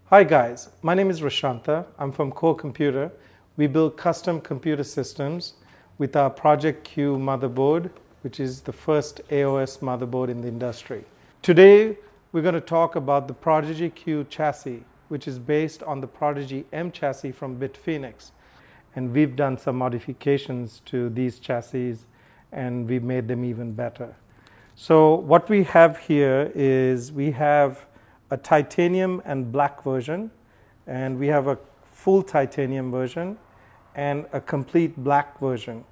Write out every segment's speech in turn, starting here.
Hi guys, my name is Rashanta. I'm from QUO Computer. We build custom computer systems with our prodigyQ motherboard, which is the first AOS motherboard in the industry. Today, we're going to talk about the prodigyQ chassis, which is based on the Prodigy M chassis from Bitfenix. And we've done some modifications to these chassis and we've made them even better. So what we have here is we have a titanium and black version, and we have a full titanium version and a complete black version.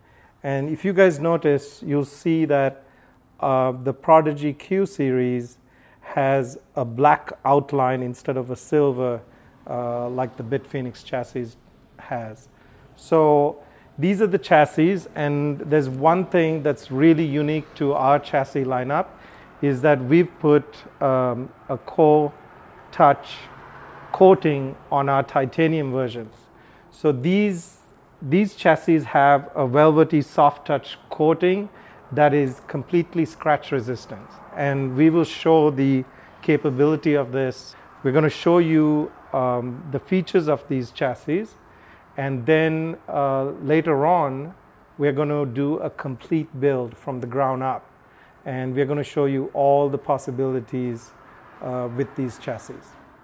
And if you guys notice, you'll see that the prodigyQ series has a black outline instead of a silver like the Bitfenix chassis has. So these are the chassis, and there's one thing that's really unique to our chassis lineup is that we've put a QUO touch coating on our titanium versions. So these chassis have a velvety soft touch coating that is completely scratch resistant. And we will show the capability of this. We're going to show you the features of these chassis. And then later on, we're going to do a complete build from the ground up. And we're going to show you all the possibilities with these chassis.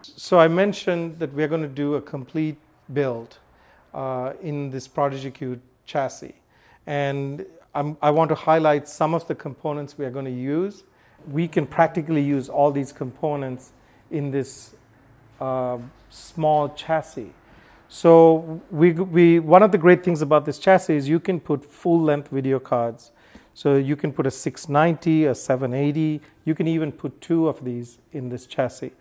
So I mentioned that we're going to do a complete build in this prodigyQ chassis. And I want to highlight some of the components we are going to use. We can practically use all these components in this small chassis. So one of the great things about this chassis is you can put full-length video cards. So you can put a 690, a 780. You can even put two of these in this chassis.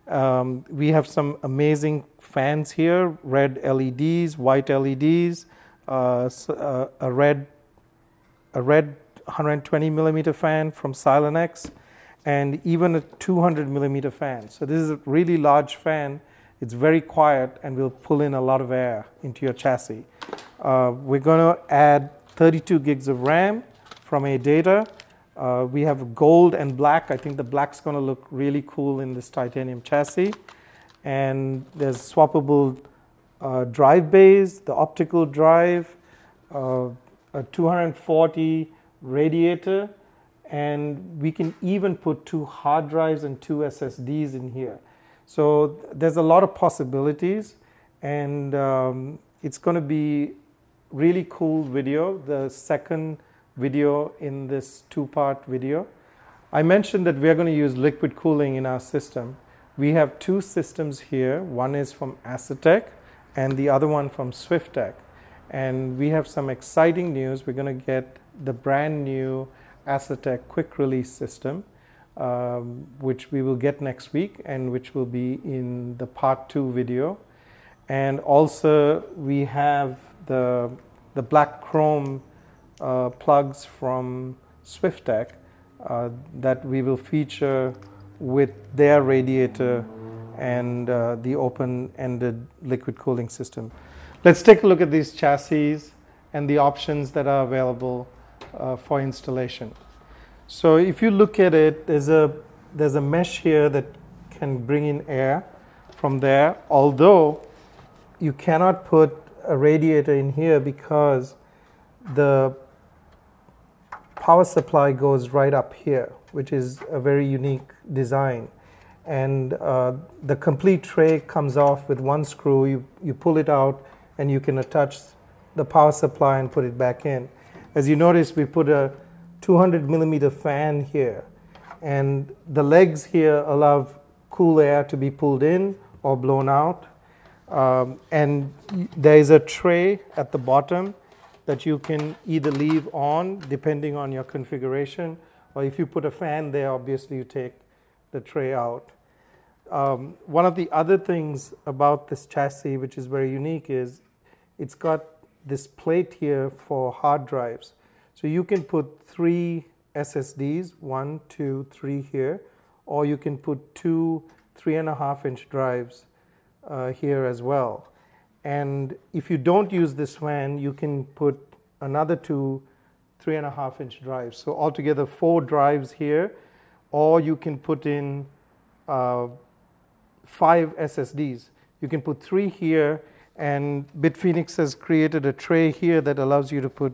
We have some amazing fans here, red LEDs, white LEDs, a red 120 millimeter fan from Silenex, and even a 200 millimeter fan. So this is a really large fan. It's very quiet and will pull in a lot of air into your chassis. We're going to add 32 gigs of RAM from ADATA. We have gold and black. I think the black's going to look really cool in this titanium chassis. And there's swappable drive bays, the optical drive, a 240 radiator, and we can even put two hard drives and two SSDs in here. So there's a lot of possibilities, and it's going to be really cool video, the second video in this two-part video. I mentioned that we're going to use liquid cooling in our system. We have two systems here. One is from Asetek and the other one from Swiftech. And we have some exciting news. We're going to get the brand new Asetek quick release system, which we will get next week and which will be in the part 2 video. And also we have the black chrome plugs from Swiftech that we will feature with their radiator and the open-ended liquid cooling system. Let's take a look at these chassis and the options that are available for installation. So if you look at it, there's a mesh here that can bring in air from there, although you cannot put a radiator in here because the power supply goes right up here, which is a very unique design. And the complete tray comes off with one screw. You pull it out and you can attach the power supply and put it back in. As you notice, we put a 200 millimeter fan here, and the legs here allow cool air to be pulled in or blown out. And there is a tray at the bottom that you can either leave on depending on your configuration, or if you put a fan there, obviously you take the tray out. One of the other things about this chassis, which is very unique, is it's got this plate here for hard drives. So you can put 3 SSDs, 1, 2, 3 here, or you can put 2 3.5-inch drives here as well. And if you don't use this fan, you can put another 2 3.5-inch drives. So altogether 4 drives here, or you can put in 5 SSDs. You can put 3 here, and Bitfenix has created a tray here that allows you to put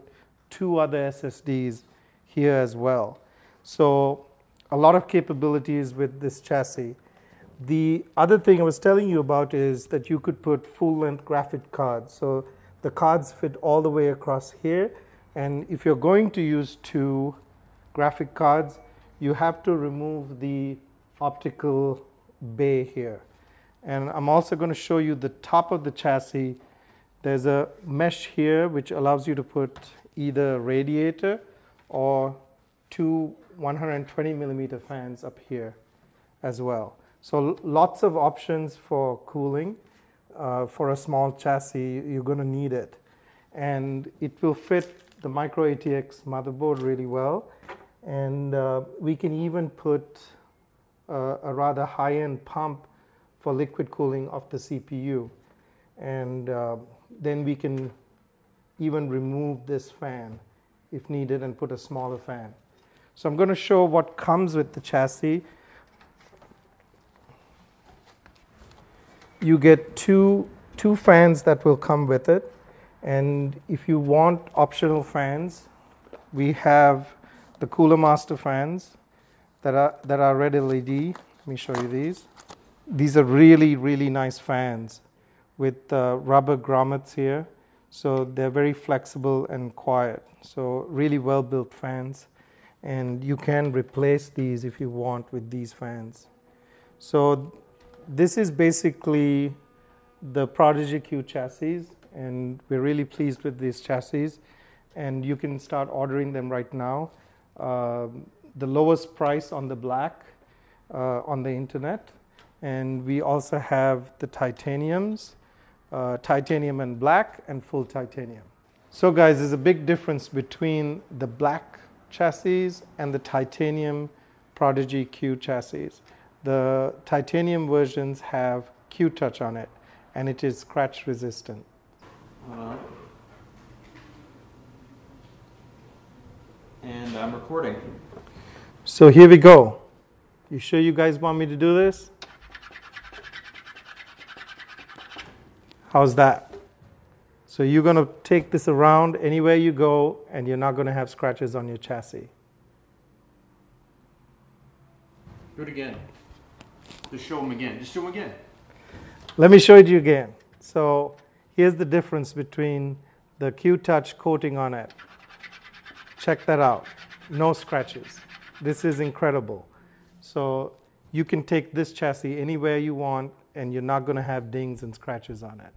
2 other SSDs here as well. So a lot of capabilities with this chassis. The other thing I was telling you about is that you could put full-length graphic cards. So the cards fit all the way across here, and if you're going to use 2 graphic cards, you have to remove the optical bay here. And I'm also going to show you the top of the chassis. There's a mesh here which allows you to put either a radiator or 2 120 millimeter fans up here as well. So lots of options for cooling. For a small chassis, you're going to need it. And it will fit the micro ATX motherboard really well. And we can even put a rather high-end pump for liquid cooling of the CPU. And then we can even remove this fan if needed and put a smaller fan. So I'm going to show what comes with the chassis. You get two fans that will come with it. And if you want optional fans, we have the Cooler Master fans that are red LED. Let me show you these. These are really, really nice fans with rubber grommets here. So they're very flexible and quiet. So really well-built fans. And you can replace these if you want with these fans. So this is basically the prodigyQ chassis, and we're really pleased with these chassis. And you can start ordering them right now. The lowest price on the black on the internet. And we also have the titaniums, titanium and black, and full titanium. So guys, there's a big difference between the black chassis and the titanium prodigyQ chassis. The titanium versions have Q-Touch on it, and it is scratch resistant. And I'm recording. So here we go. You sure you guys want me to do this? How's that? So you're going to take this around anywhere you go, and you're not going to have scratches on your chassis. Do it again. Just show them again. Just show them again. Let me show it to you again. So here's the difference between the Q-Touch coating on it. Check that out. No scratches. This is incredible. So you can take this chassis anywhere you want, and you're not going to have dings and scratches on it.